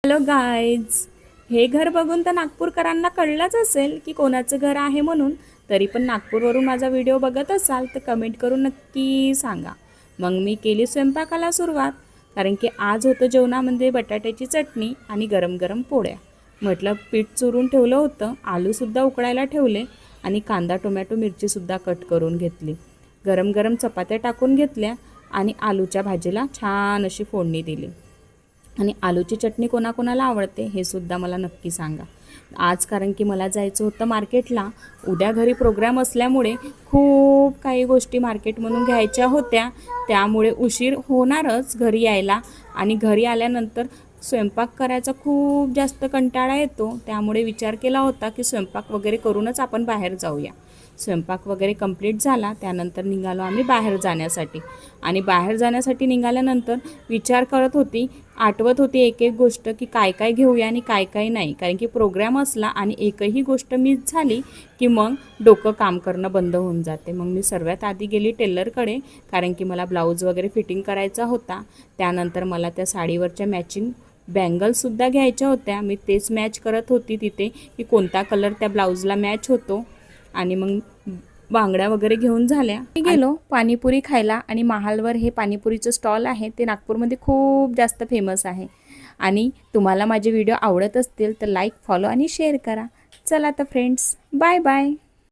Hello guys, हे घर बघून तर नागपूरकरांना कळलंच असेल की कोणाचं घर आहे म्हणून. तरी पण नागपूरवरून माझा व्हिडिओ बघत असाल तर कमेंट करून नक्की सांगा. मग मी केली स्वयंपाकाला सुरुवात. कारण की आज होतं जेवणामध्ये बटाट्याची चटणी आणि गरम गरम पोळ्या. म्हटलं पीठ चुरून ठेवलं होतं, आलूसुद्धा उकळायला ठेवले आणि कांदा टोमॅटो मिरचीसुद्धा कट करून घेतली. गरम गरम चपात्या टाकून घेतल्या आणि आलूच्या भाजीला छान अशी फोडणी दिली. आणि आलूची चटणी कोणाकोणाला आवडते हे सुद्धा मला नक्की सांगा. आज कारण की मला जायचं होतं मार्केटला. उद्या घरी प्रोग्राम असल्यामुळे खूप काही गोष्टी मार्केटमधून घ्यायच्या होत्या, त्यामुळे उशीर होणारच घरी यायला. आणि घरी आल्यानंतर स्वयंपाक करायचा खूप जास्त कंटाळा येतो, त्यामुळे विचार केला होता की स्वयंपाक वगैरे करूनच आपण बाहेर जाऊया. स्वयंपाक वगैरे कंप्लीट झाला, त्यानंतर निघालो आम्ही बाहेर जाण्यासाठी. आणि बाहेर जाण्यासाठी निघाल्यानंतर विचार करत होती, आठवत होती एक एक गोष्ट की काय काय घेऊया आणि काय काय नाही. कारण की प्रोग्राम असला आणि एकही गोष्ट मिस झाली की मग डोकं काम करणं बंद होऊन जाते. मग मी सर्वात आधी गेली टेलरकडे, कारण की मला ब्लाऊज वगैरे फिटिंग करायचा होता. त्यानंतर मला त्या साडीवरच्या मॅचिंग बँगल्ससुद्धा घ्यायच्या होत्या. मी तेच मॅच करत होती तिथे की कोणता कलर त्या ब्लाऊजला मॅच होतो. आणि मग बांगड्या वगैरे घेऊन झाल्या. मी गेलो पाणीपुरी खायला. आणि महालवर हे पाणीपुरीचं स्टॉल आहे, ते नागपूरमध्ये खूप जास्त फेमस आहे. आणि तुम्हाला माझे व्हिडिओ आवडत असतील तर लाईक, फॉलो आणि शेअर करा. चला तर फ्रेंड्स, बाय बाय.